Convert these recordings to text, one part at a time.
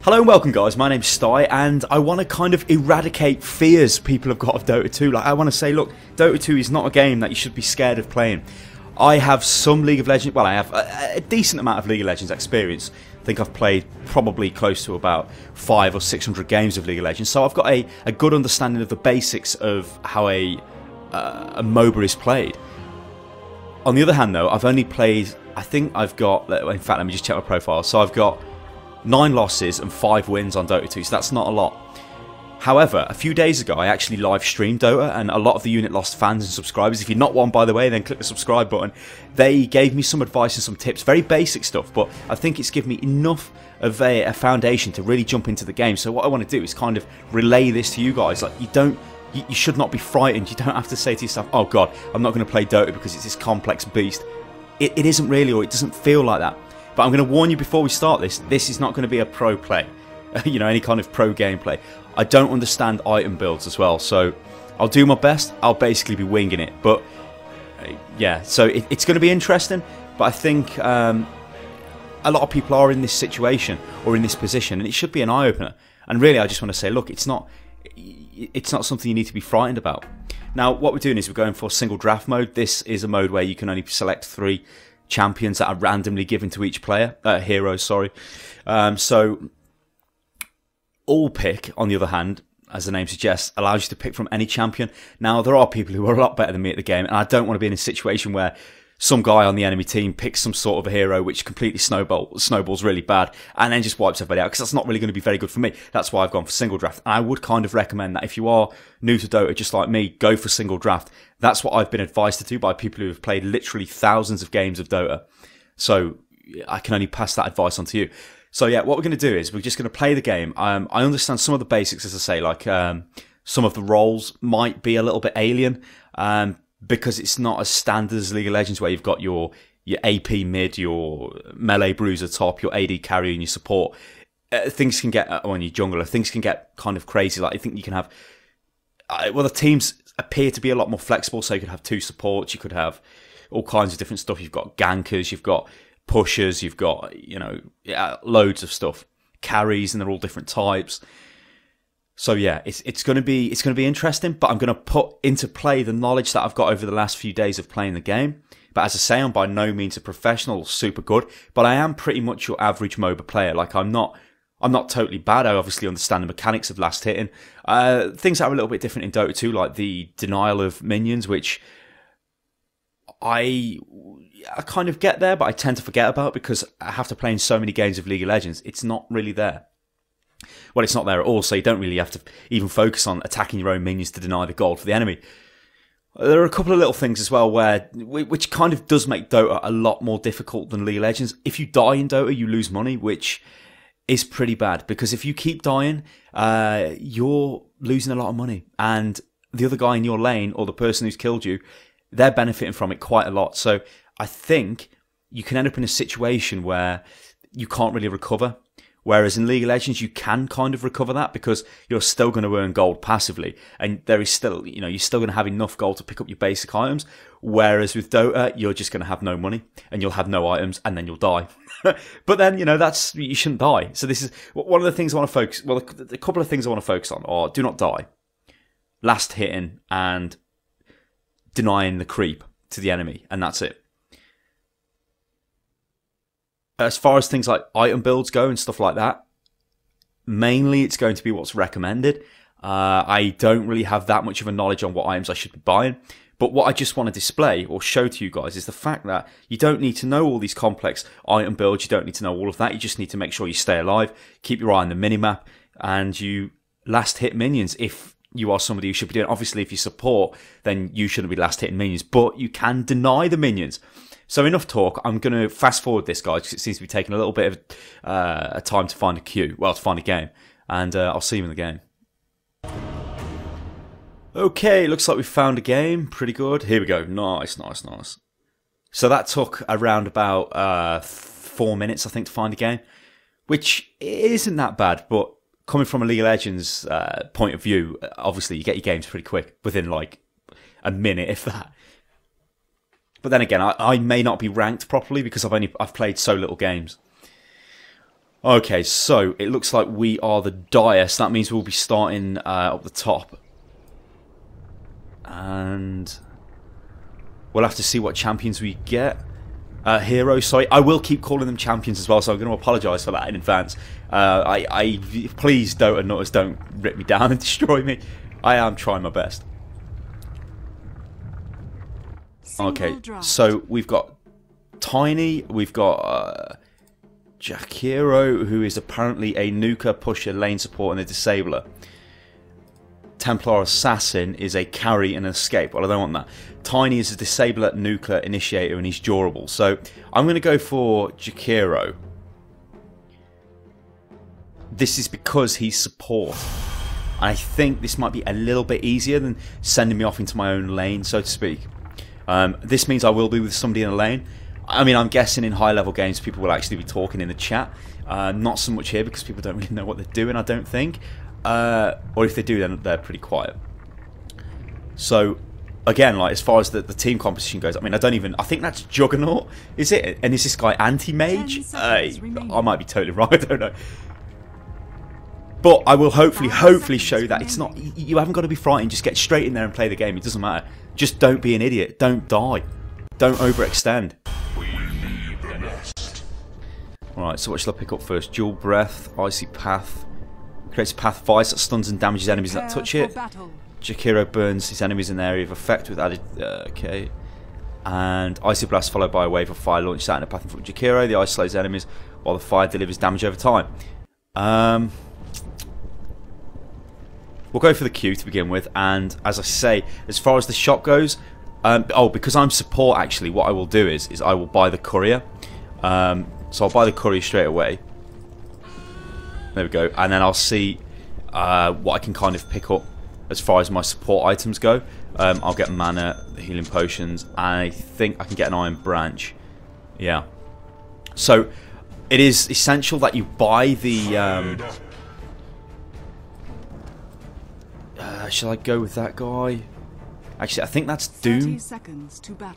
Hello and welcome guys, my name's Sty and I want to kind of eradicate fears people have got of Dota 2. Like I want to say, look, Dota 2 is not a game that you should be scared of playing. I have some League of Legends, well I have a decent amount of League of Legends experience. I think I've played probably close to about 500 or 600 games of League of Legends. So I've got a good understanding of the basics of how a MOBA is played. On the other hand though, I've only played, I think I've got, in fact let me just check my profile. So I've got 9 losses and 5 wins on Dota 2, so that's not a lot. However, a few days ago I actually live streamed Dota, and a lot of the Unit Lost fans and subscribers, if you're not one by the way, then click the subscribe button, they gave me some advice and some tips, very basic stuff, but I think it's given me enough of a foundation to really jump into the game. So what I want to do is kind of relay this to you guys. Like, you should not be frightened. You don't have to say to yourself, oh god, I'm not going to play Dota because it's this complex beast. It isn't really, or it doesn't feel like that. But I'm going to warn you before we start this is not going to be a pro play, you know, any kind of pro gameplay. I don't understand item builds as well, so I'll do my best. I'll basically be winging it, but yeah, so it's going to be interesting. But I think a lot of people are in this situation or in this position, and it should be an eye-opener. And really, I just want to say, look, it's not something you need to be frightened about. Now, what we're doing is we're going for single draft mode. This is a mode where you can only select 3 champions that are randomly given to each player, heroes, sorry. So all pick, on the other hand, as the name suggests, allows you to pick from any champion. Now, there are people who are a lot better than me at the game, and I don't want to be in a situation where some guy on the enemy team picks some sort of a hero which completely snowballs really bad and then just wipes everybody out, because that's not really going to be very good for me. That's why I've gone for single draft. And I would kind of recommend that if you are new to Dota, just like me, go for single draft. That's what I've been advised to do by people who have played literally thousands of games of Dota. So I can only pass that advice on to you. So yeah, what we're going to do is we're just going to play the game. I understand some of the basics, as I say, like some of the roles might be a little bit alien, because it's not as standard as League of Legends, where you've got your AP mid, your melee bruiser top, your AD carry, and your support. Things can get, on your jungler, things can get kind of crazy. Like I think you can have, well, the teams appear to be a lot more flexible, so you could have 2 supports, you could have all kinds of different stuff. You've got gankers, you've got pushers, you've got, you know, loads of stuff, carries, and they're all different types. So yeah, it's going to be interesting, but I'm going to put into play the knowledge that I've got over the last few days of playing the game. But as I say, I'm by no means a professional or super good, but I am pretty much your average MOBA player. Like I'm not totally bad. I obviously understand the mechanics of last hitting. Things that are a little bit different in Dota 2, like the denial of minions, which I kind of get there, but I tend to forget about because I have to play in so many games of League of Legends. It's not really there. Well, it's not there at all, so you don't really have to even focus on attacking your own minions to deny the gold for the enemy. There are a couple of little things as well which kind of does make Dota a lot more difficult than League of Legends. If you die in Dota, you lose money, which is pretty bad, because if you keep dying, you're losing a lot of money, and the other guy in your lane, or the person who's killed you, they're benefiting from it quite a lot. So I think you can end up in a situation where you can't really recover. Whereas in League of Legends, you can kind of recover that because you're still going to earn gold passively. And there is still, you know, you're still going to have enough gold to pick up your basic items. Whereas with Dota, you're just going to have no money and you'll have no items and then you'll die. But then, you know, you shouldn't die. So this is one of the things I want to focus, well, a couple of things I want to focus on are do not die, last hitting, and denying the creep to the enemy. And that's it. As far as things like item builds go and stuff like that, mainly it's going to be what's recommended. I don't really have that much of a knowledge on what items I should be buying. But what I just want to display or show to you guys is the fact that you don't need to know all these complex item builds. You don't need to know all of that. You just need to make sure you stay alive, keep your eye on the minimap, and you last hit minions if you are somebody who should be doing it. Obviously, if you support, then you shouldn't be last hitting minions, but you can deny the minions. So enough talk. I'm going to fast forward this, guys, because it seems to be taking a little bit of a time to find a queue. Well, to find a game. And I'll see you in the game. Okay, looks like we found a game. Pretty good. Here we go. Nice, nice, nice. So that took around about 4 minutes, I think, to find a game. Which isn't that bad, but coming from a League of Legends point of view, obviously you get your games pretty quick, within like a minute, if that. But then again, I may not be ranked properly because I've played so little games. Okay, so it looks like we are the Dire, so that means we'll be starting up the top. And we'll have to see what champions we get. Heroes, sorry. I will keep calling them champions as well, so I'm going to apologise for that in advance. Please, Dota Nutters, don't rip me down and destroy me. I am trying my best. Okay, so we've got Tiny, we've got Jakiro, who is apparently a nuker, pusher, lane support, and a disabler. Templar Assassin is a carry and an escape. Well, I don't want that. Tiny is a disabler, nuker, initiator, and he's durable. So I'm going to go for Jakiro. This is because he's support. I think this might be a little bit easier than sending me off into my own lane, so to speak. This means I will be with somebody in a lane. I mean, I'm guessing in high-level games people will actually be talking in the chat. Not so much here because people don't really know what they're doing, I don't think. Or if they do, then they're pretty quiet. So, again, like as far as the team composition goes, I mean, I think that's Juggernaut, is it? And is this guy anti-mage? I might be totally wrong, I don't know. But I will hopefully show you that it's not, you haven't got to be frightened, just get straight in there and play the game, it doesn't matter. Just don't be an idiot, don't die, don't overextend. Alright, so what shall I pick up first? Dual Breath, Icy Path, creates a path of ice that stuns and damages enemies that touch it. Jakiro burns his enemies in the area of effect with added, okay. And Icy Blast followed by a wave of fire launched out in a path in front of Jakiro. The ice slows enemies while the fire delivers damage over time. We'll go for the Q to begin with, and as I say, as far as the shop goes, because I'm support actually, what I will do is I will buy the Courier. So I'll buy the Courier straight away. There we go, and then I'll see what I can kind of pick up as far as my support items go. I'll get mana, healing potions, and I think I can get an Iron Branch. Yeah. So it is essential that you buy the... shall I go with that guy? Actually, I think that's Doom.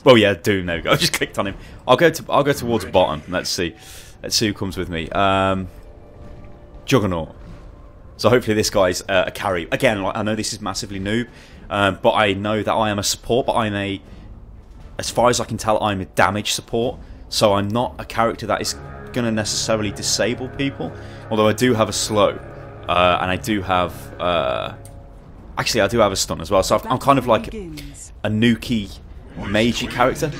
Well, yeah, Doom. There we go. I just clicked on him. I'll go towards bottom. Let's see who comes with me. Juggernaut. So hopefully this guy's a carry. Again, like, I know this is massively noob, but I know that I am a support. But as far as I can tell, I'm a damage support. So I'm not a character that is going to necessarily disable people. Although I do have a slow, and I do have. Actually, I do have a stun as well, so I'm kind of like a nuky, magey character.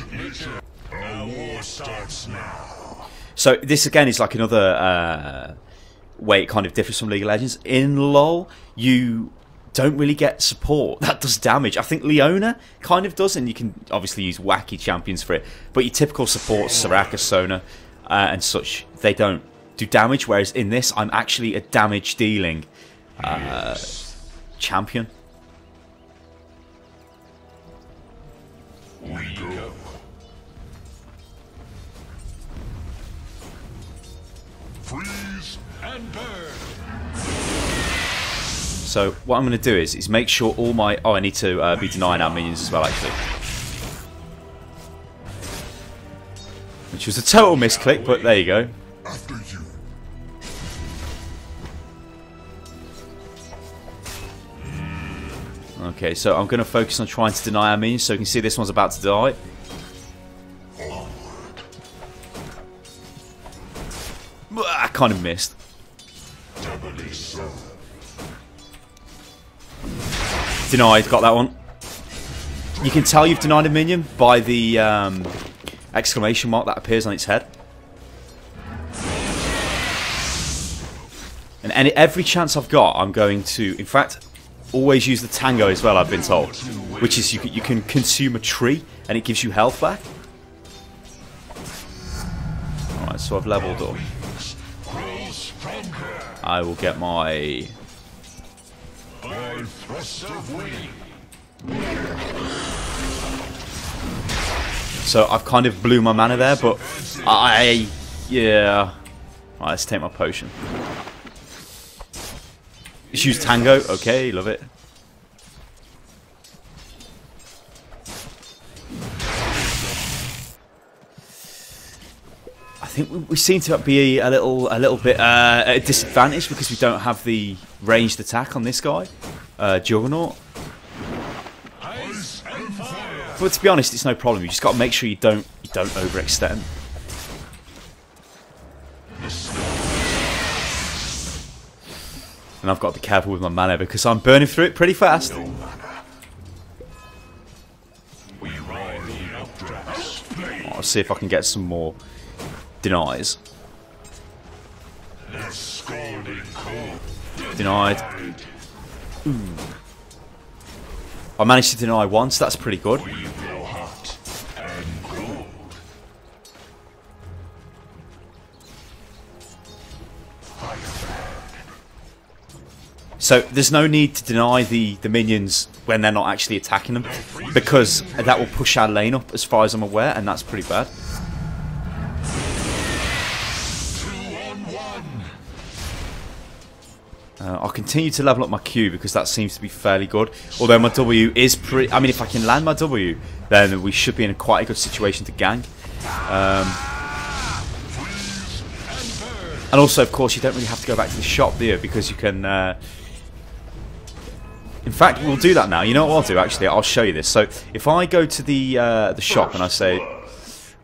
So this again is like another way it kind of differs from League of Legends. In LoL, you don't really get support that does damage. I think Leona kind of does, and you can obviously use wacky champions for it. But your typical supports, Soraka, Sona, and such, they don't do damage. Whereas in this, I'm actually a damage dealing champion. We go. Freeze and burn. So what I'm going to do is make sure all my... Oh, I need to be denying our minions as well, actually. Which was a total misclick, but there you go. After you. Okay, so I'm going to focus on trying to deny our minions, so you can see this one's about to die. I kind of missed. Denied, got that one. You can tell you've denied a minion by the exclamation mark that appears on its head. And every chance I've got, I'm going to, in fact... Always use the Tango as well, I've been told. Which is you can consume a tree and it gives you health back. Alright, so I've leveled up. I will get my... So I've kind of blew my mana there, but yeah. Alright, let's take my potion. Just use Tango. Okay, love it. think we seem to be a little bit at a disadvantage because we don't have the ranged attack on this guy, Juggernaut. But to be honest, it's no problem. You just got to make sure you don't overextend. And I've got to be careful with my mana because I'm burning through it pretty fast. I'll see if I can get some more denies. Denied. Ooh. I managed to deny once, that's pretty good. So there's no need to deny the minions when they're not actually attacking them, because that will push our lane up as far as I'm aware, and that's pretty bad. I'll continue to level up my Q because that seems to be fairly good. Although my W is pretty... I mean, if I can land my W, then we should be in quite a good situation to gank. And also, of course, you don't really have to go back to the shop, do you? Because you can... In fact, we'll do that now. You know what I'll do, actually? I'll show you this. So, if I go to the shop and I say,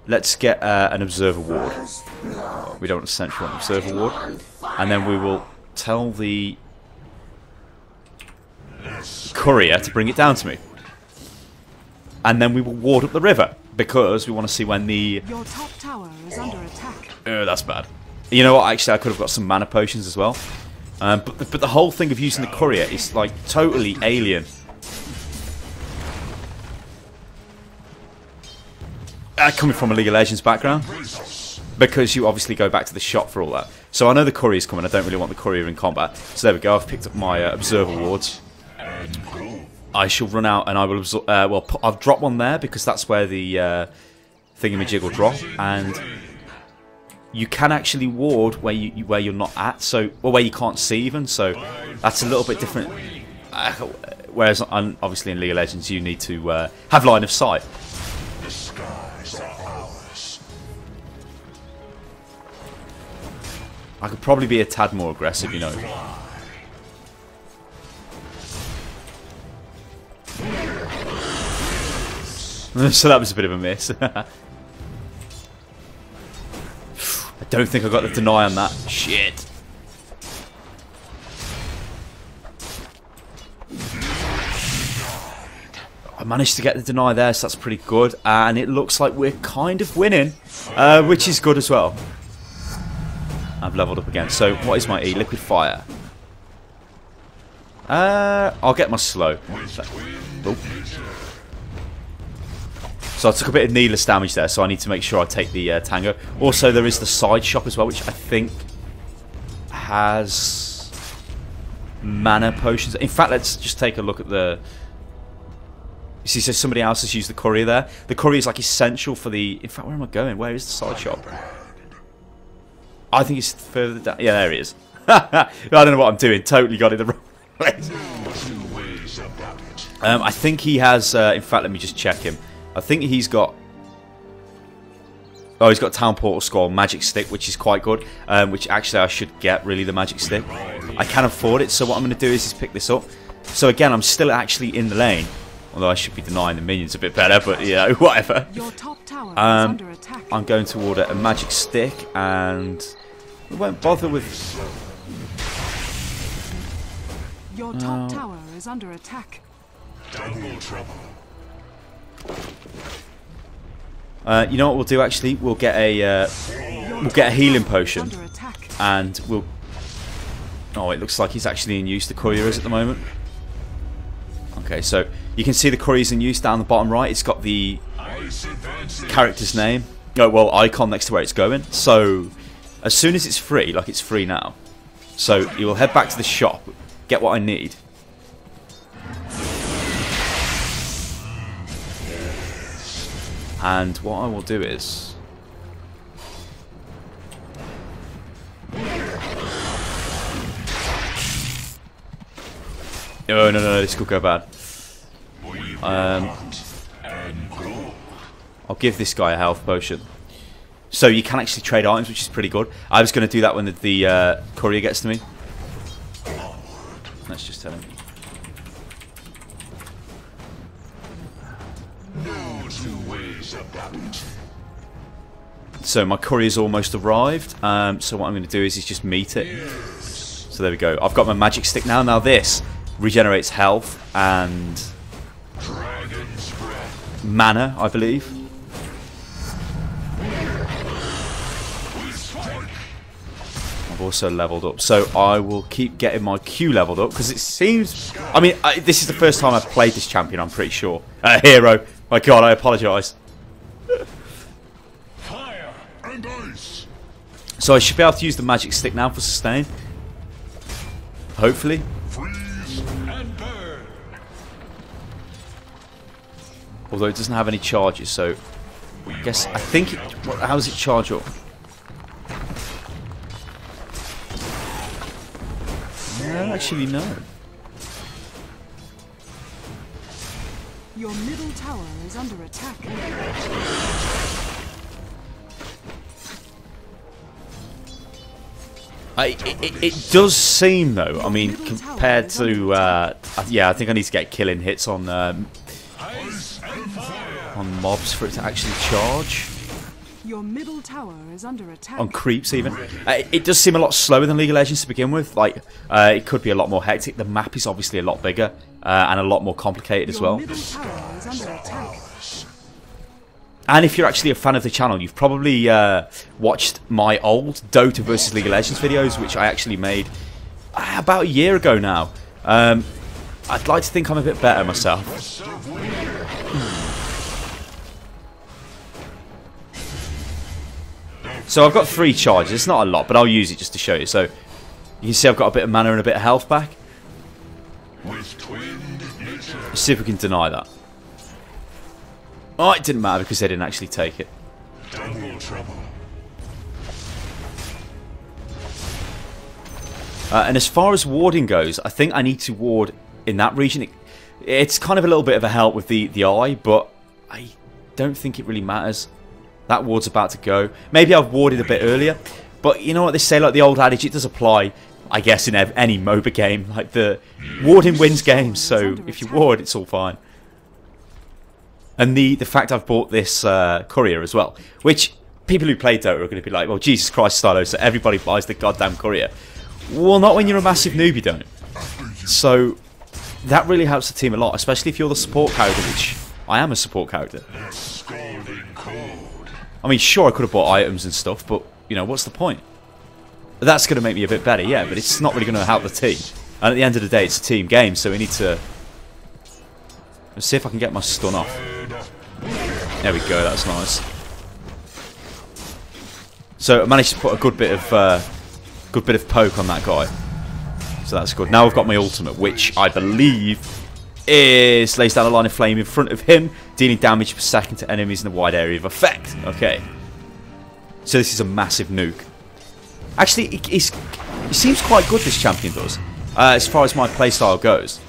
let's get an Observer Ward. We don't want a Central Observer Ward. And then we will tell the Courier to bring it down to me. And then we will ward up the river, because we want to see when the... Your top tower is under attack. Oh, that's bad. You know what? Actually, I could have got some mana potions as well. But the whole thing of using the Courier is like totally alien. Coming from a League of Legends background, because you obviously go back to the shop for all that. So I know the Courier's coming. I don't really want the Courier in combat. So there we go. I've picked up my Observer Wards. I shall run out and I will absorb. Well, I've dropped one there because that's where the thingamajig will drop, and you can actually ward where you're not at, so where you can't see even. So that's a little bit different. Whereas obviously in League of Legends you need to have line of sight. The skies are ours. I could probably be a tad more aggressive, you know. So that was a bit of a miss. I don't think I got the deny on that. Shit. I managed to get the deny there, so that's pretty good. And it looks like we're kind of winning, which is good as well. I've leveled up again. So what is my E? Liquid Fire. I'll get my slow. Oh. So I took a bit of needless damage there, so I need to make sure I take the Tango. Also, there is the side shop as well, which I think has mana potions. In fact, let's just take a look at the... You see, so somebody else has used the Courier there. The Courier is like essential for the... In fact, where am I going? Where is the side shop? I think it's further down. Yeah, there it is. I don't know what I'm doing. Totally got it the wrong place. I think he has... in fact, let me just check him. I think he's got... Oh, he's got Town Portal Scroll, Magic Stick, which is quite good. Which actually I should get, really, the Magic Stick. I can afford it, so what I'm going to do is pick this up. So again, I'm still actually in the lane. Although I should be denying the minions a bit better, but you know, whatever. Your top tower is under attack. I'm going to order a Magic Stick, and we won't bother with... Your top tower is under attack. Double trouble. You know what we'll do? Actually, we'll get a healing potion, and we'll. Oh, it looks like he's actually in use. The Courier is at the moment. Okay, so you can see the Courier's in use down the bottom right. It's got the character's name. Oh, well, icon next to where it's going. So as soon as it's free, like it's free now, so you will head back to the shop, get what I need. And what I will do is... Oh, no, this could go bad. I'll give this guy a health potion. So you can actually trade items, which is pretty good. I was going to do that when the courier gets to me. Let's just tell him. No two ways about it. So my courier's almost arrived. So what I'm going to do is just meet it. Yes. So there we go. I've got my magic stick now. Now this regenerates health and Dragon's breath. mana, I believe. I've also leveled up, so I will keep getting my Q leveled up because it seems. I mean, this is the first time I've played this champion. I'm pretty sure. Hero. My God, I apologise. Fire and ice. So I should be able to use the magic stick now for sustain. Hopefully. Freeze and burn. Although it doesn't have any charges, so I guess I think. How does it charge up? I don't actually know. Your middle tower is under attack. It does seem, though, I mean, compared to... yeah, I think I need to get killing hits on mobs for it to actually charge. Your middle tower is under attack. On creeps, even. It does seem a lot slower than League of Legends to begin with. Like, it could be a lot more hectic. The map is obviously a lot bigger and a lot more complicated as well. Your middle tower is under attack. And if you're actually a fan of the channel, you've probably watched my old Dota versus League of Legends videos, which I actually made about a year ago now. I'd like to think I'm a bit better myself. So I've got 3 charges. It's not a lot, but I'll use it just to show you. So you can see I've got a bit of mana and a bit of health back. Let's see if we can deny that. Oh, it didn't matter because they didn't actually take it. Double trouble. And as far as warding goes, I think I need to ward in that region. It's kind of a little bit of a help with the eye, but I don't think it really matters. That ward's about to go. Maybe I've warded a bit earlier, but you know what they say, like the old adage, it does apply, I guess, in any MOBA game. Like the warding wins games, so if you ward, it's all fine. And the fact I've bought this Courier as well, which people who play Dota are going to be like, well, Jesus Christ, Stylosa, everybody buys the goddamn Courier. Well, not when you're a massive noob, you don't. So that really helps the team a lot, especially if you're the support character, which I am a support character. I mean, sure, I could have bought items and stuff, but, you know, what's the point? That's going to make me a bit better, yeah, but it's not really going to help the team. And at the end of the day, it's a team game, so we need to... Let's see if I can get my stun off. There we go, that's nice. So I managed to put a good bit of poke on that guy. So that's good. Now I've got my ultimate, which I believe is lays down a line of flame in front of him, dealing damage per second to enemies in a wide area of effect. Okay. So this is a massive nuke. Actually, it seems quite good, this champion does, as far as my playstyle goes.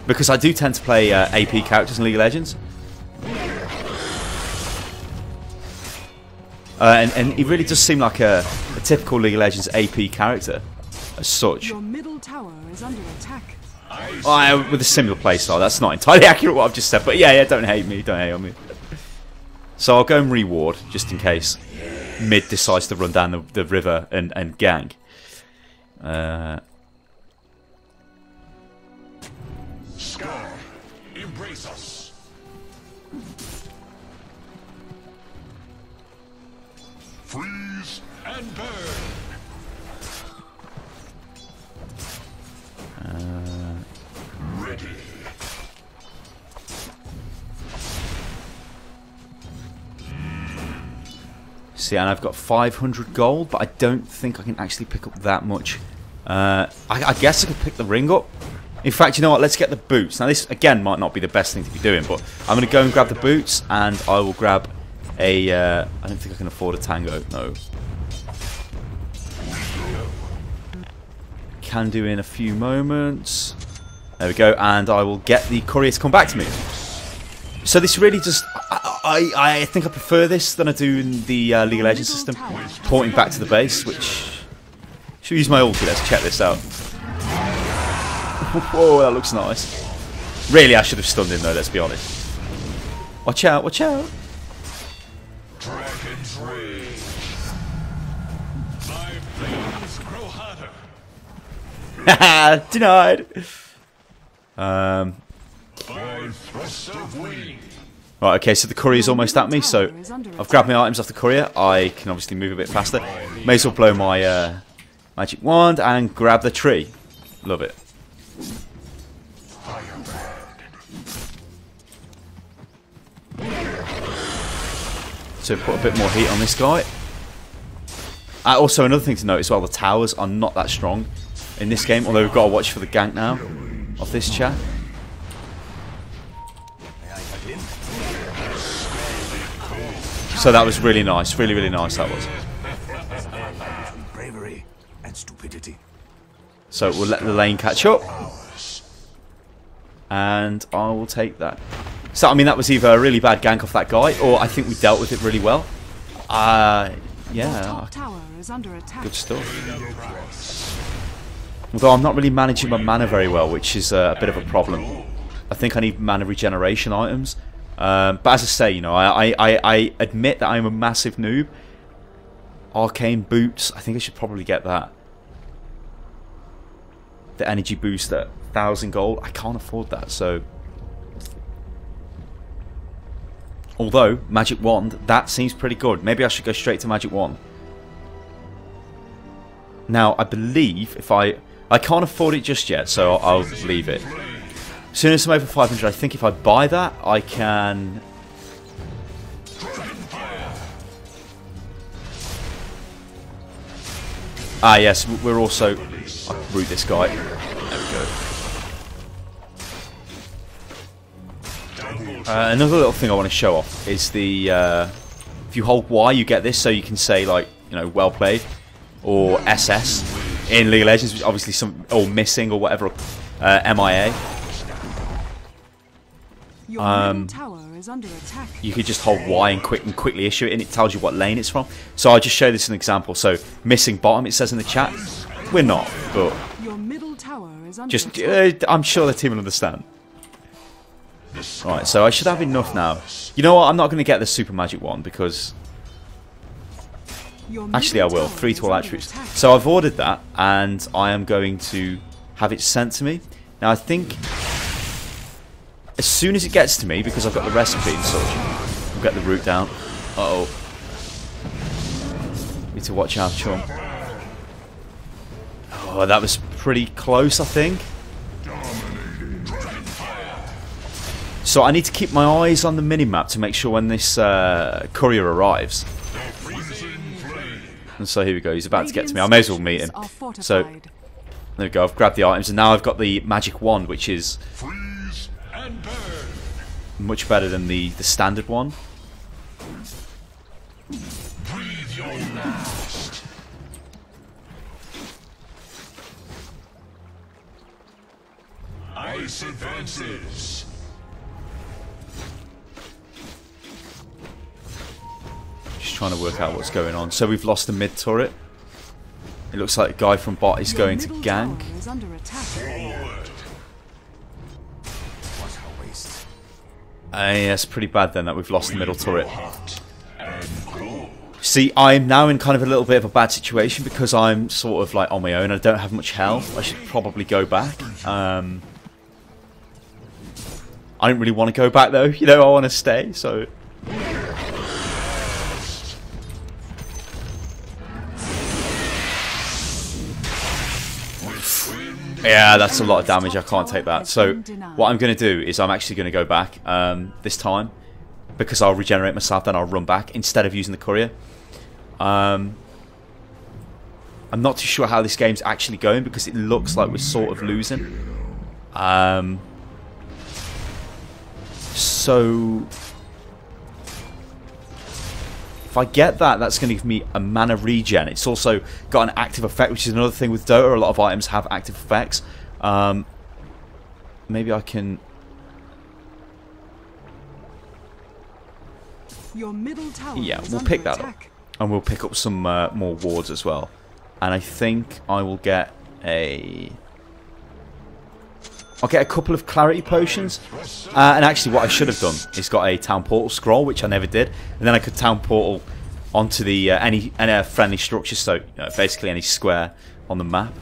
Because I do tend to play AP characters in League of Legends. And he really does seem like a typical League of Legends AP character, as such. Your middle tower is under attack. With a similar playstyle. That's not entirely accurate what I've just said, but yeah, don't hate me, don't hate on me. So I'll go and reward, just in case mid decides to run down the river and gank. Sky, embrace us. Freeze and burn. Ready. See, and I've got 500 gold, but I don't think I can actually pick up that much. I guess I could pick the ring up. In fact, you know what? Let's get the boots. Now, this, again, might not be the best thing to be doing, but I'm going to go and grab the boots, and I will grab a... I don't think I can afford a tango. No. Can do in a few moments. There we go, and I will get the courier to come back to me. So this really just... I think I prefer this than I do in the League of Legends system. Porting back to the base, which... Should use my ulti, let's check this out. Whoa, that looks nice. Really, I should have stunned him though, let's be honest. Watch out, watch out. Dragon's Rage. My flames grow hotter. Haha, denied. By thrust of wing. Right, okay, so the courier's almost at me, so I've grabbed my items off the courier. I can obviously move a bit faster. May as well blow my magic wand and grab the tree. Love it. So put a bit more heat on this guy. Also, another thing to note as well, the towers are not that strong in this game, although we've got to watch for the gank now of this chap. So that was really nice, really, really nice that was. Bravery and stupidity. So we'll let the lane catch up. And I will take that. So, I mean, that was either a really bad gank off that guy, or I think we dealt with it really well. Yeah. Good stuff. Although I'm not really managing my mana very well, which is a bit of a problem. I think I need mana regeneration items. But as I say, you know, I admit that I'm a massive noob. Arcane boots, I think I should probably get that. The energy boost at 1,000 gold, I can't afford that, so... Although, magic wand, that seems pretty good. Maybe I should go straight to magic wand. Now, I believe if I can't afford it just yet, so I'll leave it. As soon as I'm over 500, I think if I buy that, I can... Ah, yes, we're also... I'll root this guy. There we go. Another little thing I want to show off is the... if you hold Y, you get this, so you can say, like, you know, well played. Or SS. In League of Legends, obviously some... Or missing, or whatever. MIA. You could just hold Y and quickly issue it, and it tells you what lane it's from. So I'll just show this as an example. So missing bottom, it says in the chat. We're not, but just I'm sure the team will understand. Right, so I should have enough now. You know what? I'm not going to get the super magic one because actually I will. 3 to all attributes. So I've ordered that, and I am going to have it sent to me. Now I think. As soon as it gets to me, because I've got the recipe and such, I'll get the route down. Uh-oh. Need to watch out, chum. Oh, that was pretty close, I think. So I need to keep my eyes on the minimap to make sure when this courier arrives. And so here we go, he's about to get to me. I may as well meet him. So, there we go, I've grabbed the items, and now I've got the magic wand, which is... much better than the standard one. Breathe your last. Ice advances. Just trying to work out what's going on. So we've lost the mid turret. It looks like a guy from bot is going to gank. Yeah, it's pretty bad then that we've lost the middle turret. See, I'm now in kind of a little bit of a bad situation because I'm sort of like on my own. I don't have much health. I should probably go back. I don't really want to go back though. You know, I want to stay. So. Yeah, that's a lot of damage. I can't take that. So what I'm going to do is I'm actually going to go back this time because I'll regenerate myself, then I'll run back instead of using the courier. I'm not too sure how this game's actually going because it looks like we're sort of losing. So if I get that, that's going to give me a mana regen. It's also got an active effect, which is another thing with Dota. A lot of items have active effects. Maybe I can... Your middle tower Yeah, is we'll under pick that up. attack. And we'll pick up some more wards as well. And I think I will get a... I'll get a couple of clarity potions. And actually what I should have done is got a town portal scroll, which I never did. And then I could town portal onto the any friendly structure, so you know, basically any square on the map.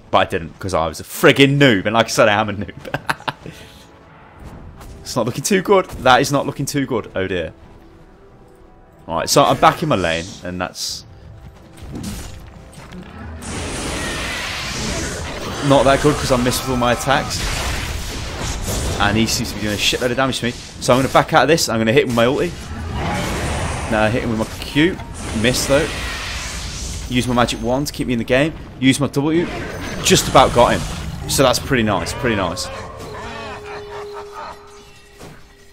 But I didn't because I was a friggin' noob, and like I said, I am a noob. It's not looking too good. That is not looking too good. Oh dear. Alright, so I'm back in my lane, and that's not that good because I missed with all my attacks. And he seems to be doing a shitload of damage to me. So I'm going to back out of this. I'm going to hit him with my ulti. Now I hit him with my Q. Miss though. Use my magic wand to keep me in the game. Use my W. Just about got him. So that's pretty nice. Pretty nice.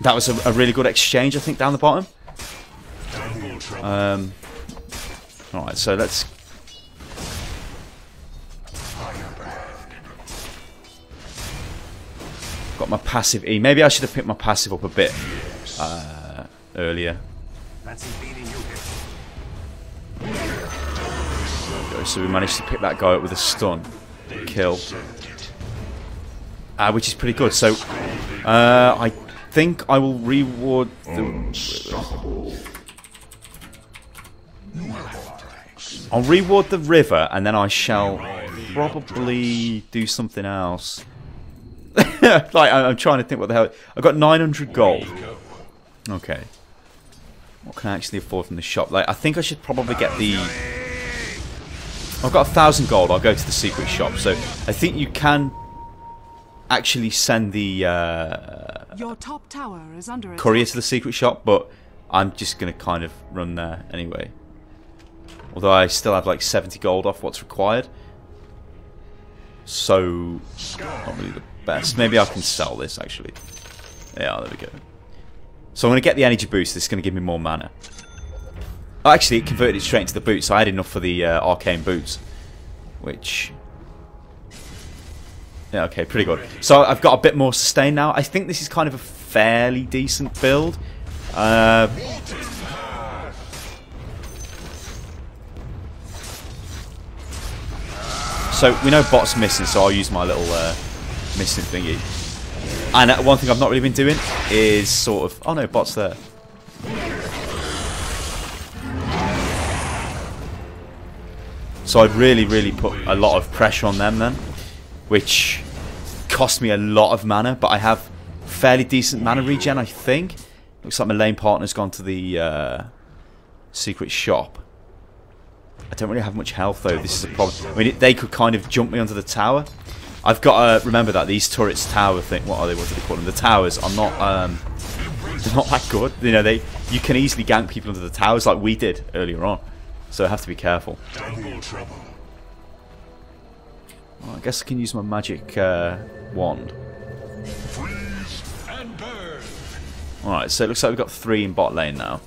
That was a really good exchange, I think, down the bottom. Alright, so let's... Got my passive E. Maybe I should have picked my passive up a bit earlier. So we managed to pick that guy up with a stun. Kill. Which is pretty good. So, I think I will reward the... I'll reward the river, and then I shall probably do something else. Like, I'm trying to think what the hell... I've got 900 gold. Okay. What can I actually afford from the shop? Like, I think I should probably get the... I've got 1,000 gold. I'll go to the secret shop. So, I think you can actually send the Your top tower is under attack. courier to the secret shop, but I'm just going to kind of run there anyway. Although I still have like 70 gold off what's required. So, not really the best. Maybe I can sell this actually. Yeah, there we go. So I'm going to get the energy boost. This is going to give me more mana. Oh, actually, it converted it straight into the boots. So I had enough for the arcane boots. Which... Yeah, okay, pretty good. So I've got a bit more sustain now. I think this is kind of a fairly decent build. So we know bot's missing, so I'll use my little missing thingy. And one thing I've not really been doing is sort of... Oh no, bot's there. So I'd really put a lot of pressure on them then. Which cost me a lot of mana, but I have fairly decent mana regen, I think. Looks like my lane partner's gone to the secret shop. I don't really have much health though. This is a problem. I mean, they could kind of jump me onto the tower. I've got to remember that these turrets tower thing. What are they? What do they call them? The towers are not. They're not that good. You know, you can easily gank people into the towers like we did earlier on. So I have to be careful. Well, I guess I can use my magic wand. Alright, so it looks like we've got 3 in bot lane now.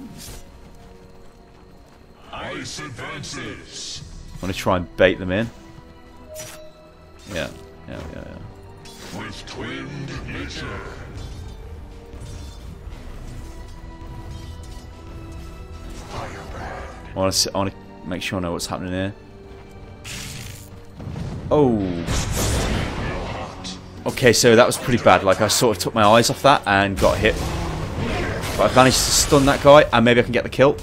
Ice advances. I'm going to try and bait them in. Yeah. With twinned nature. I want to make sure I know what's happening here. Oh. Okay, so that was pretty bad. Like, I sort of took my eyes off that and got hit. But I managed to stun that guy, and maybe I can get the kill.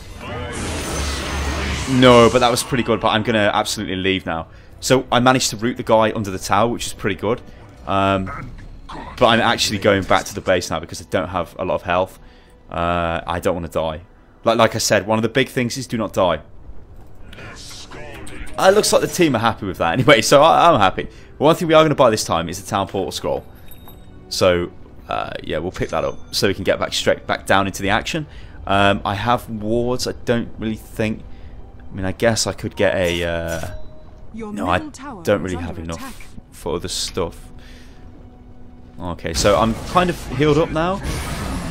No, but that was pretty good, but I'm going to absolutely leave now. So I managed to root the guy under the tower, which is pretty good. But I'm actually going back to the base now because I don't have a lot of health. I don't want to die. Like I said, one of the big things is do not die. It looks like the team are happy with that. Anyway, so I'm happy. But one thing we are going to buy this time is the town portal scroll. So, yeah, we'll pick that up so we can get straight back down into the action. I have wards. I don't really think... I mean, I guess I could get a... No, I don't really have enough for other stuff. Okay, so I'm kind of healed up now.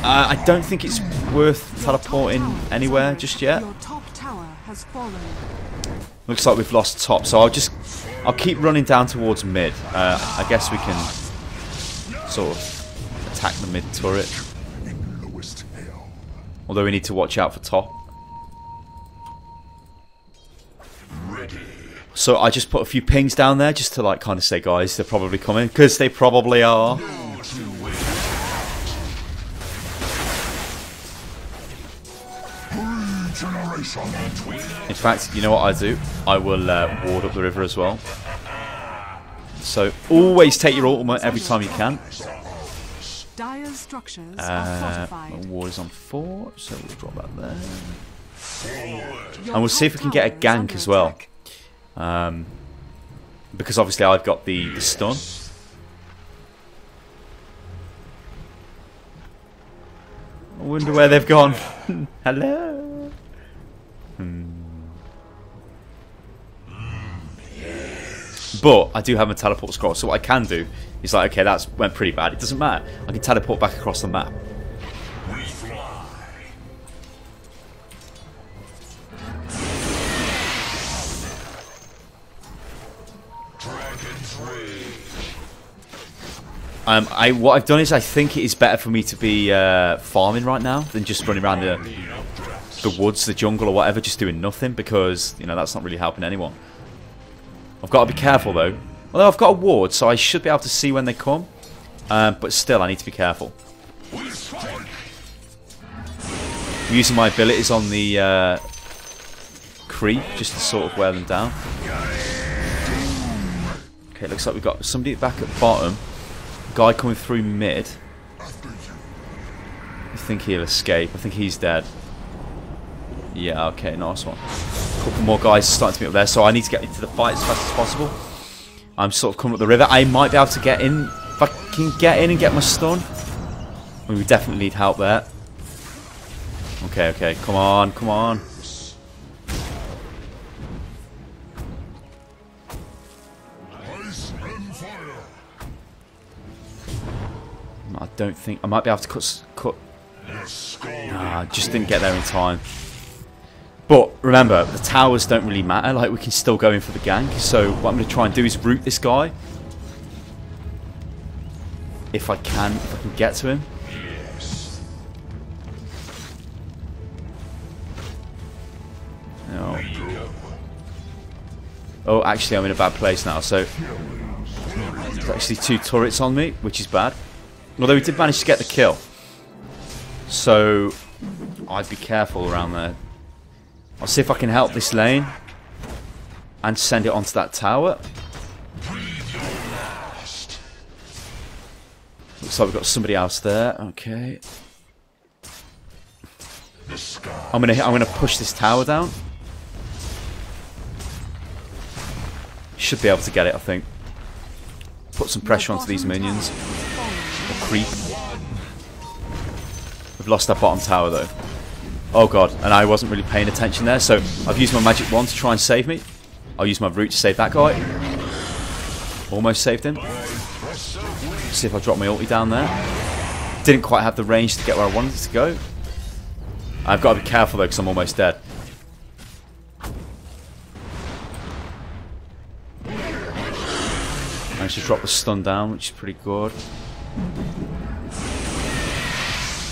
I don't think it's worth teleporting anywhere just yet. Your top tower has fallen. Looks like we've lost top, so I'll keep running down towards mid. I guess we can sort of attack the mid turret. Although we need to watch out for top. So I just put a few pings down there just to like kind of say, guys, they're probably coming, because they probably are. In fact, you know what I do? I will ward up the river as well. So always take your ultimate every time you can. Dire's structures are fortified. Ward is on 4, so we'll drop that there. And we'll see if we can get a gank as well. Because obviously I've got the stun. I wonder where they've gone. Hello. But I do have a teleport scroll, so what I can do is like, okay, that went pretty bad. It doesn't matter. I can teleport back across the map. What I've done is I think it is better for me to be farming right now than just running around the woods, the jungle or whatever, just doing nothing, because you know that's not really helping anyone. I've got to be careful though. Although I've got a ward, so I should be able to see when they come. But still, I need to be careful. I'm using my abilities on the creep just to sort of wear them down. Okay, looks like we've got somebody back at the bottom. Guy coming through mid. I think he'll escape. I think he's dead. Yeah, okay, nice one. A couple more guys starting to be up there, so I need to get into the fight as fast as possible. I'm sort of coming up the river. I might be able to get in. If I can get in and get my stun. We definitely need help there. Okay, okay, come on, come on. I don't think I might be able to cut. Nah, just didn't get there in time. But remember, the towers don't really matter. Like, we can still go in for the gank. So what I'm going to try and do is root this guy, if I can get to him. No. Oh, actually, I'm in a bad place now. So there's actually 2 turrets on me, which is bad. Although we did manage to get the kill. So I'd be careful around there. I'll see if I can help this lane and send it onto that tower. Looks like we've got somebody else there. Okay. I'm gonna push this tower down. Should be able to get it, I think. Put some pressure onto these minions. Or creep. We've lost our bottom tower though. Oh god, and I wasn't really paying attention there, so I've used my magic wand to try and save me. I'll use my root to save that guy. Almost saved him. See if I drop my ulti down there. Didn't quite have the range to get where I wanted to go. I've got to be careful though, because I'm almost dead. Managed to drop the stun down, which is pretty good.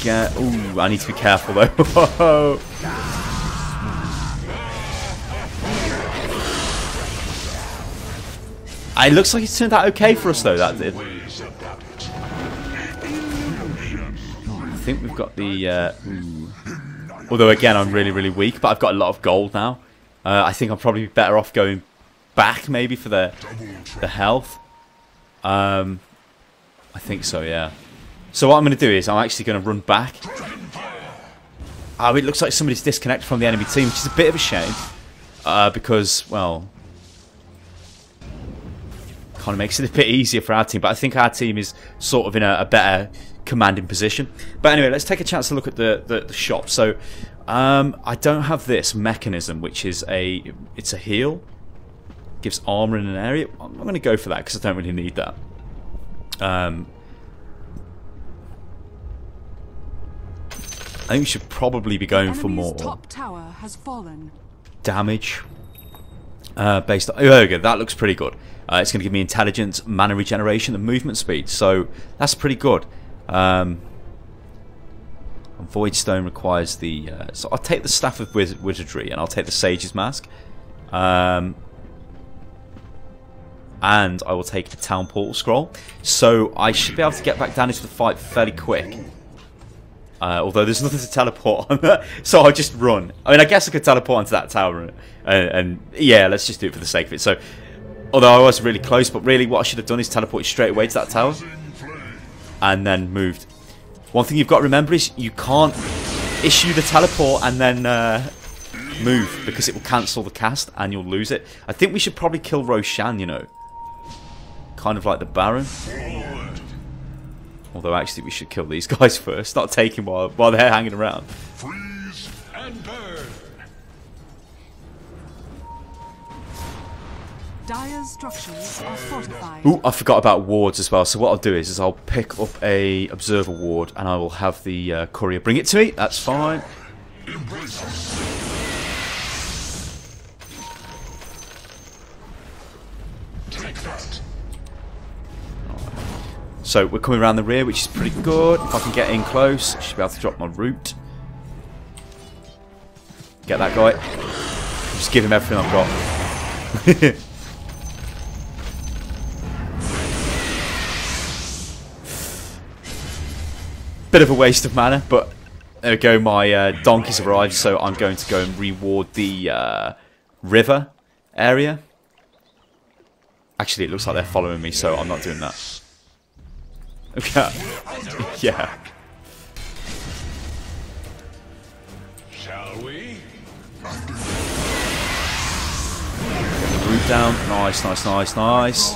Ooh, I need to be careful though. It looks like it's turned out okay for us though, that did. I think we've got the... Although again, I'm really, really weak, but I've got a lot of gold now. I think I'm probably better off going back maybe for the health. I think so, yeah. So what I'm going to do is I'm actually going to run back. It looks like somebody's disconnected from the enemy team, which is a bit of a shame. Because, well... kind of makes it a bit easier for our team. But I think our team is sort of in a better commanding position. But anyway, let's take a chance to look at the shop. So, I don't have this mechanism, which is it's a heal. Gives armor in an area. I'm going to go for that because I don't really need that. I think we should probably be going for more top tower has fallen. Damage. Based on, there we go, that looks pretty good. It's going to give me intelligence, mana regeneration, and movement speed. So that's pretty good. Void Stone requires the... so I'll take the Staff of Wizardry, and I'll take the Sage's Mask. And I will take a Town Portal Scroll. So I should be able to get back down into the fight fairly quick. Although there's nothing to teleport on, so I'll just run. I mean, I guess I could teleport onto that tower, and yeah, let's just do it for the sake of it. So, although I was really close, but really what I should have done is teleported straight away to that tower, and then moved. One thing you've got to remember is you can't issue the teleport and then move, because it will cancel the cast and you'll lose it. I think we should probably kill Roshan, you know. Kind of like the Baron. Although actually we should kill these guys first, not take him while they're hanging around. Freeze and burn. Dire's structures are fortified. Ooh, I forgot about wards as well. So what I'll do is I'll pick up a Observer ward and I will have the Courier bring it to me. That's fine. Take that. So we're coming around the rear, which is pretty good. If I can get in close, I should be able to drop my root. Get that guy. Just give him everything I've got. Bit of a waste of mana, but there we go. My donkeys have arrived, so I'm going to go and reward the river area. Actually, it looks like they're following me, so I'm not doing that. Okay. Yeah. Shall we? Get the root down. Nice, nice, nice, nice.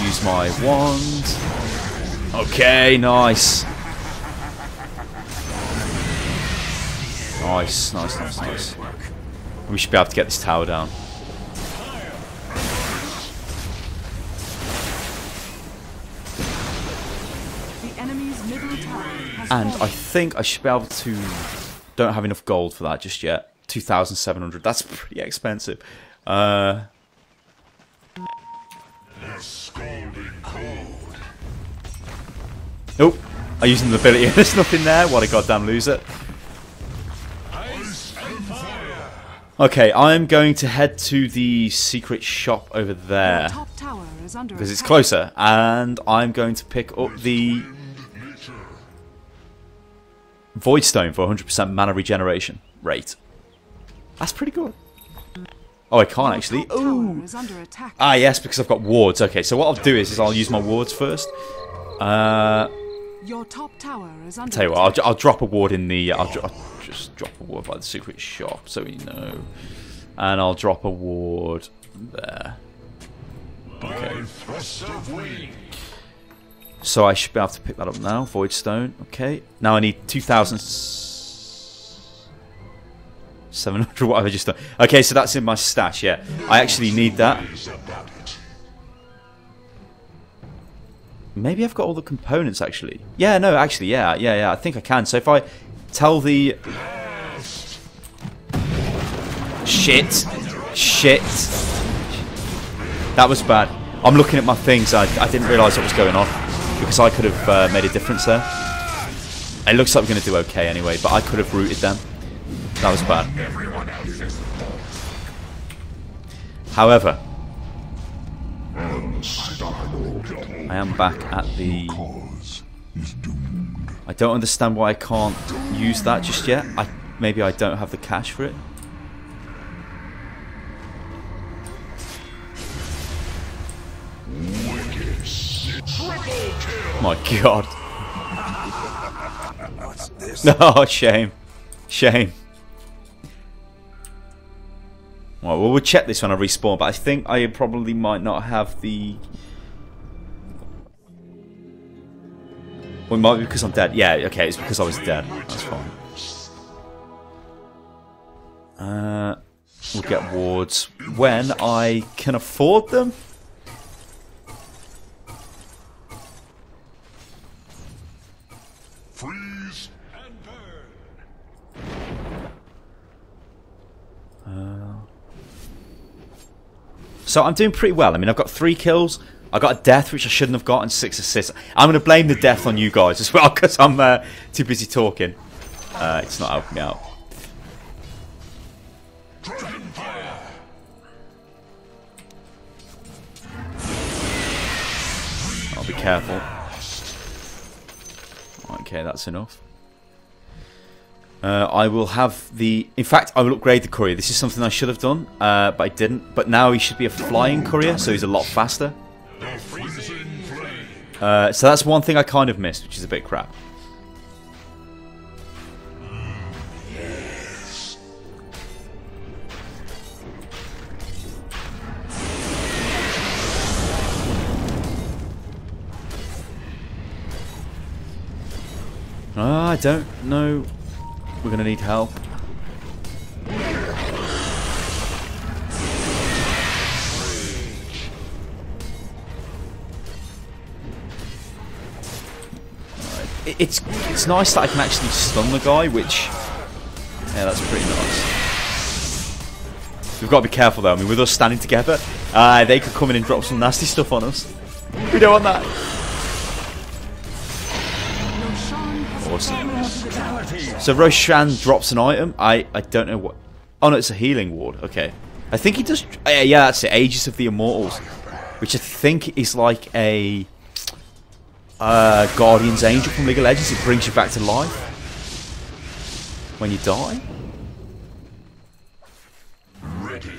Use my wand. Okay, nice. Nice, nice, nice, nice. We should be able to get this tower down. And I think I should be able to... Don't have enough gold for that just yet. 2,700. That's pretty expensive. Oh, I'm using the ability. There's nothing there. What a goddamn loser. Okay, I'm going to head to the secret shop over there. Because it's closer. And I'm going to pick up the... Void Stone for 100% mana regeneration rate. That's pretty good. Oh, I can't actually. Ooh. Ah, yes, because I've got wards. Okay, so what I'll do is I'll use my wards first. Your top tower is under tell you what, I'll drop a ward in the. I'll just drop a ward by the secret shop so we know, and I'll drop a ward there. Okay. So I should be able to pick that up now. Void Stone. Okay. Now I need 2,700. What have I just done? Okay, so that's in my stash. Yeah, I actually need that. Maybe I've got all the components actually. Yeah, no, actually, yeah. I think I can. So if I tell the shit, that was bad. I'm looking at my things. I didn't realise what was going on. Because I could have made a difference there. It looks like we're going to do okay anyway, but I could have rooted them. That was bad. However, I am back at the... I don't understand why I can't use that just yet. Maybe I don't have the cash for it. My god. What's this? No, shame. Shame. Well, we'll check this when I respawn, but I think I probably might not have the... Well, it might be because I'm dead. Yeah, okay, it's because I was dead. That's fine. We'll get wards when I can afford them. Freeze and burn. 1 So I'm doing pretty well. I mean, I've got 3 kills. I got a death, which I shouldn't have got, and 6 assists. I'm going to blame the death on you guys as well, because I'm too busy talking. It's not helping me out. I'll be careful. Okay, that's enough. I will have the... In fact, I will upgrade the Courier. This is something I should have done, but I didn't. But now he should be a flying Courier, so he's a lot faster. So that's one thing I kind of missed, which is a bit crap. I don't know. We're going to need help. It's nice that I can actually stun the guy, which... Yeah, that's pretty nice. We've got to be careful though. I mean, with us standing together, they could come in and drop some nasty stuff on us. We don't want that. Awesome. So Roshan drops an item. I don't know what... Oh no, it's a healing ward. Okay. I think he does... Yeah, that's it. Aegis of the Immortals. Which I think is like a... Guardian's Angel from League of Legends. It brings you back to life when you die. Ready.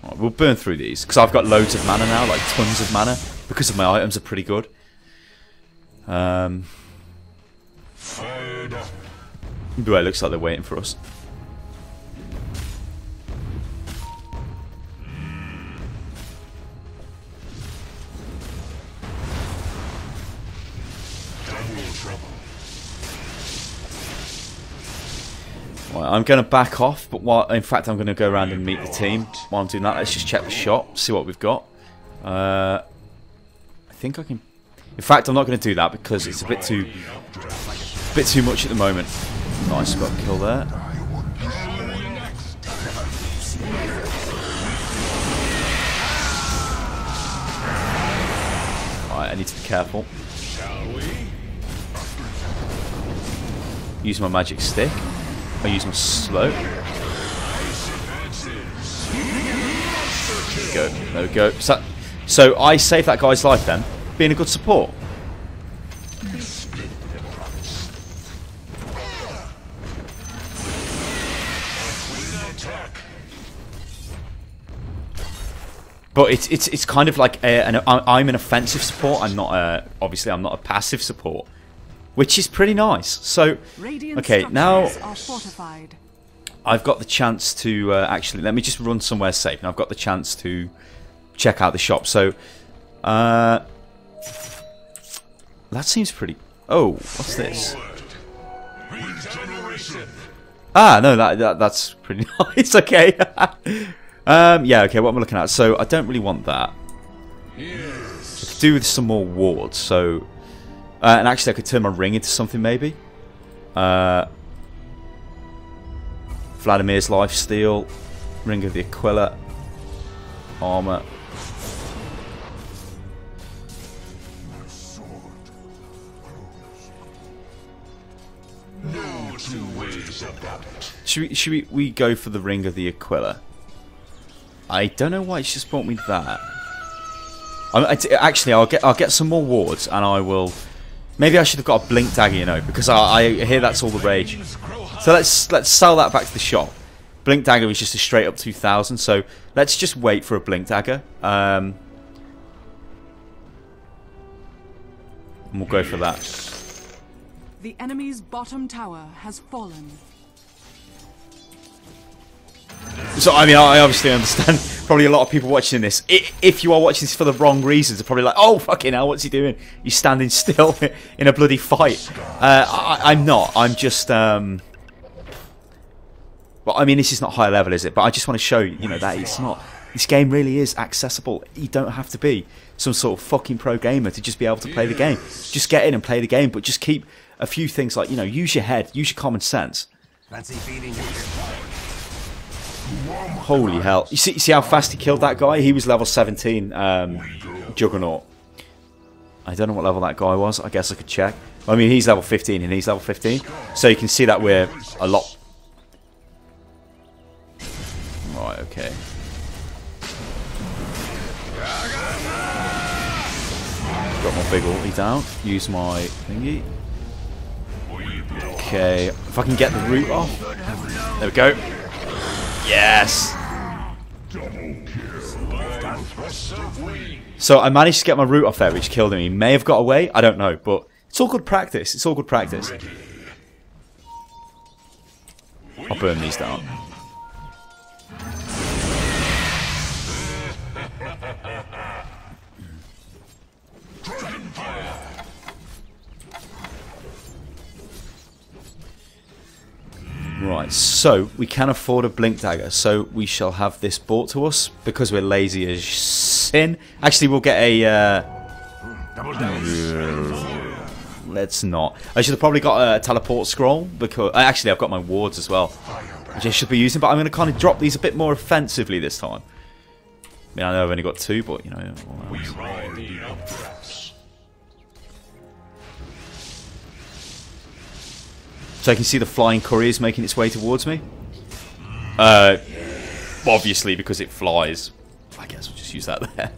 Right, we'll burn through these because I've got loads of mana now, like tons of mana, because of my items are pretty good. But it looks like they're waiting for us. Right, I'm going to back off, but in fact I'm going to go around and meet the team. While I'm doing that, let's just check the shop, see what we've got. I think I can... In fact, I'm not going to do that because it's a bit too much at the moment. Nice, got a kill there. Right, I need to be careful. Use my magic stick. I use my slow. There we go. There we go. So I saved that guy's life then, being a good support. But it's kind of like I'm an offensive support. I'm not obviously I'm not a passive support, which is pretty nice. So okay, now I've got the chance to actually let me just run somewhere safe. And I've got the chance to check out the shop. So that seems pretty. Oh, what's this? Ah, no, that's pretty nice. Okay. Yeah, okay, what am I looking at? So, I don't really want that. I could do with some more wards, so... and actually, I could turn my ring into something, maybe. Vladimir's lifesteal. Ring of the Aquila. Armor. No two ways about it. Should we go for the Ring of the Aquila? I don't know why it's just brought me that. Actually, I'll get some more wards, and I will. Maybe I should have got a blink dagger, you know, because I hear that's all the rage. So let's sell that back to the shop. Blink dagger is just a straight up 2,000. So let's just wait for a blink dagger. And we'll go for that. The enemy's bottom tower has fallen. So, I mean, I obviously understand probably a lot of people watching this. If you are watching this for the wrong reasons, are probably like, oh, fucking hell, what's he doing? He's standing still in a bloody fight. I'm not. I'm just... Well, I mean, this is not high level, is it? But I just want to show you know, that it's not... This game really is accessible. You don't have to be some sort of fucking pro gamer to just be able to play the game. Just get in and play the game, but just keep a few things like, you know, use your head, use your common sense. Fancy feeding you. Holy hell. You see how fast he killed that guy? He was level 17, Juggernaut. I don't know what level that guy was. I guess I could check. I mean, he's level 15 and he's level 15. So you can see that we're a lot... Right, okay. Got my big ulti down. Use my thingy. Okay. If I can get the root off. There we go. Yes! So I managed to get my root off there, which killed him. He may have got away. I don't know, but it's all good practice. It's all good practice. I'll burn these down. Right, so we can afford a blink dagger, so we shall have this brought to us because we're lazy as sin. Actually, we'll get a. Let's not. I should have probably got a teleport scroll because actually I've got my wards as well, which I should be using. But I'm going to kind of drop these a bit more offensively this time. I mean, I know I've only got 2, but you know. So I can see the flying couriers making its way towards me. Obviously, because it flies. I guess we'll just use that there.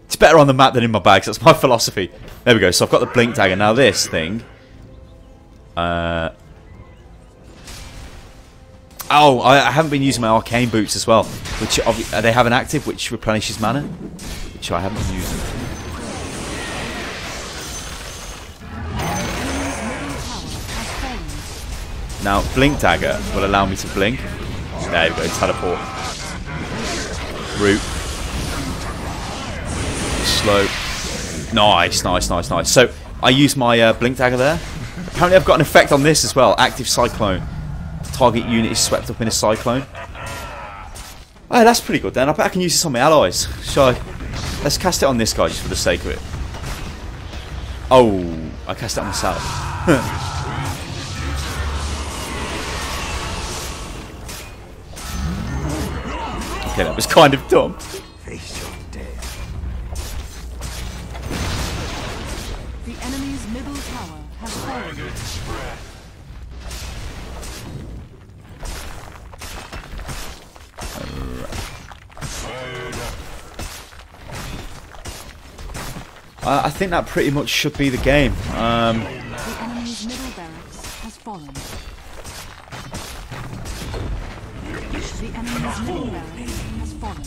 It's better on the map than in my bags. That's my philosophy. There we go. So I've got the blink dagger. Now this thing. Oh, I haven't been using my arcane boots as well. Which they have an active which replenishes mana. Which I haven't been using. Now, Blink Dagger will allow me to blink. There we go, teleport. Root. Slow. Nice, nice, nice, nice. So, I use my Blink Dagger there. Apparently I've got an effect on this as well. Active Cyclone. Target unit is swept up in a cyclone. Oh, that's pretty good then. I bet I can use this on my allies. Shall I? Let's cast it on this guy just for the sake of it. Oh, I cast it on myself. Okay, that was kind of dumb. Face your death. The enemy's middle tower has fallen. I think that pretty much should be the game. The enemy's middle barracks has fallen. The enemy's middle barracks has fallen.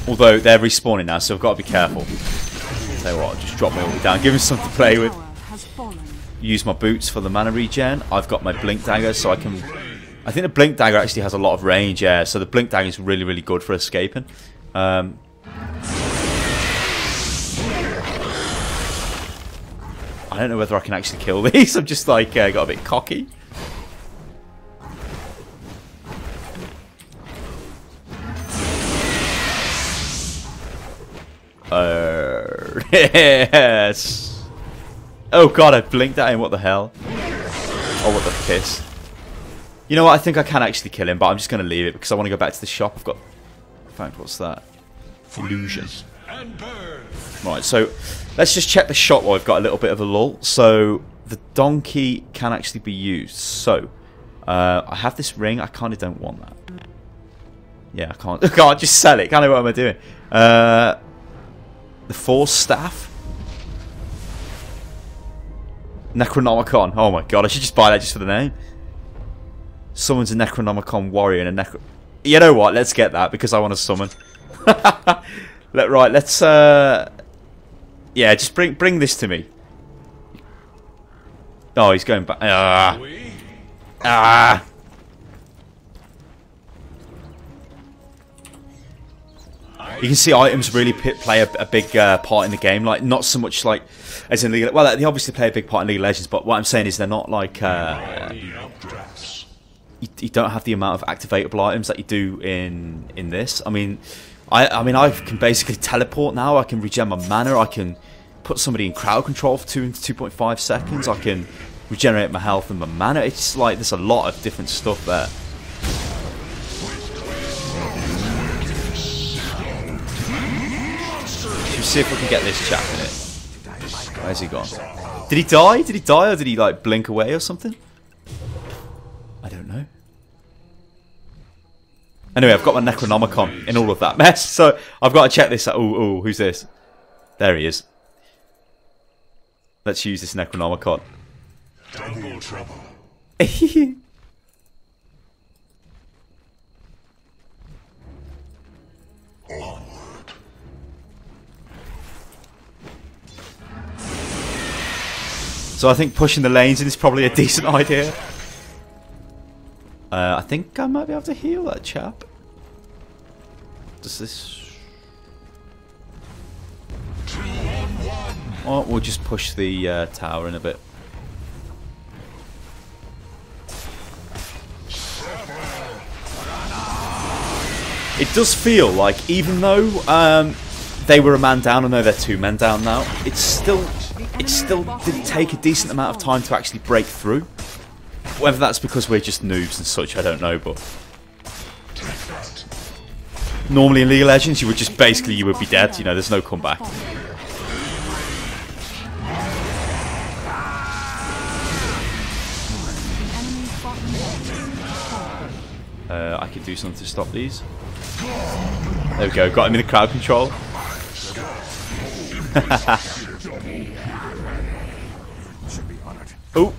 Although they're respawning now, so I've got to be careful. Tell you what, I'll just drop my ulti down, give him something to play with. Use my boots for the mana regen. I've got my blink dagger, so I can. I think the blink dagger actually has a lot of range, yeah. So the blink dagger is really, really good for escaping. I don't know whether I can actually kill these. I'm just like got a bit cocky. Yes. Oh god, I blinked at him. What the hell? Oh, what the piss. You know what? I think I can actually kill him, but I'm just going to leave it because I want to go back to the shop. I've got. In fact, what's that? Illusion. Right, so let's just check the shop while I've got a little bit of a lull. So the donkey can actually be used. So I have this ring. I kind of don't want that. Yeah, I can't. I can't just sell it. Kind of what am I doing? The force staff. Necronomicon. Oh my god, I should just buy that just for the name. Summons a Necronomicon warrior and a Necro... You know what? Let's get that because I want to summon. Right, let's... Yeah, just bring this to me. Oh, he's going back. You can see items really play a big part in the game. Like, not so much like... As in League... Well, they obviously play a big part in League of Legends, but what I'm saying is they're not like... You don't have the amount of activatable items that you do in this. I mean, I can basically teleport now. I can regen my mana. I can put somebody in crowd control for 2 to 2.5 seconds. I can regenerate my health and my mana. It's like there's a lot of different stuff there. Let's see if we can get this chap in it. Where's he gone? Did he die? Did he die, or did he like blink away or something? I don't know. Anyway, I've got my Necronomicon in all of that mess, so I've got to check this out. Ooh, who's this? There he is. Let's use this Necronomicon. Double trouble. Onward. So I think pushing the lanes in is probably a decent idea. I think I might be able to heal that chap. Does this... Oh, we'll just push the tower in a bit. It does feel like, even though they were a man down, I know they're 2 men down now, it still did take a decent amount of time to actually break through. Whether that's because we're just noobs and such, I don't know, but normally in League of Legends you would just basically, you would be dead, you know, there's no comeback. I could do something to stop these. There we go, got him in the crowd control. Oh!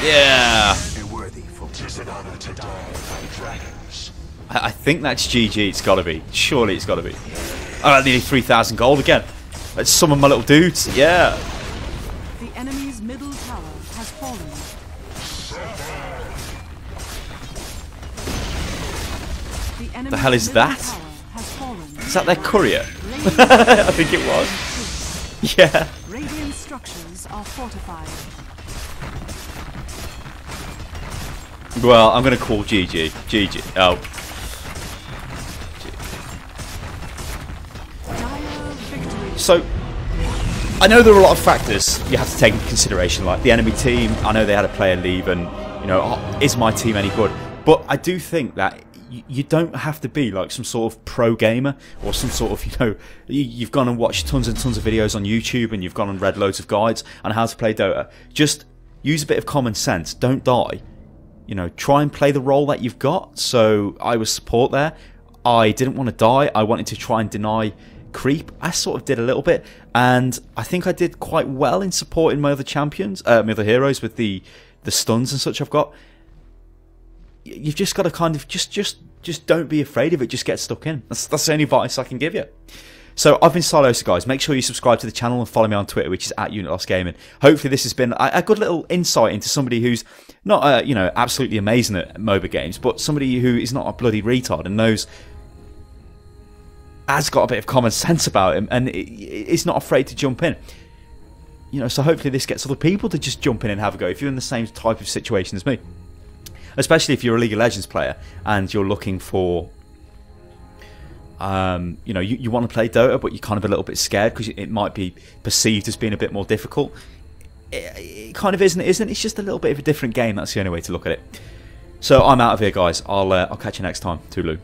Yeah! I think that's GG, it's gotta be. Surely it's gotta be. Oh, nearly 3,000 gold again. Let's summon my little dudes. Yeah! The enemy's middle tower has fallen. The hell is that? Is that their courier? I think it was. Yeah. Radiant structures are fortified. Well, I'm going to call GG. GG. Oh. So, I know there are a lot of factors you have to take into consideration, like the enemy team. I know they had a player leave, and you know, oh, is my team any good? But I do think that you don't have to be like some sort of pro gamer or some sort of, you know, you've gone and watched tons and tons of videos on YouTube and you've gone and read loads of guides on how to play Dota. Just use a bit of common sense. Don't die. You know, try and play the role that you've got. So I was support there. I didn't want to die. I wanted to try and deny creep. I sort of did a little bit, and I think I did quite well in supporting my other champions, my other heroes with the stuns and such I've got. You've just got to kind of just don't be afraid of it. Just get stuck in. That's the only advice I can give you. So I've been Stylosa, guys. Make sure you subscribe to the channel and follow me on Twitter, which is @UnitLostGaming. Hopefully this has been a good little insight into somebody who's not you know, absolutely amazing at MOBA games, but somebody who is not a bloody retard and has got a bit of common sense about him and is not afraid to jump in. You know, so hopefully this gets other people to just jump in and have a go if you're in the same type of situation as me. Especially if you're a League of Legends player and you're looking for, you know, you want to play Dota, but you're kind of a little bit scared because it might be perceived as being a bit more difficult. It kind of isn't, It's just a little bit of a different game. That's the only way to look at it. So I'm out of here, guys. I'll catch you next time. Toodaloo.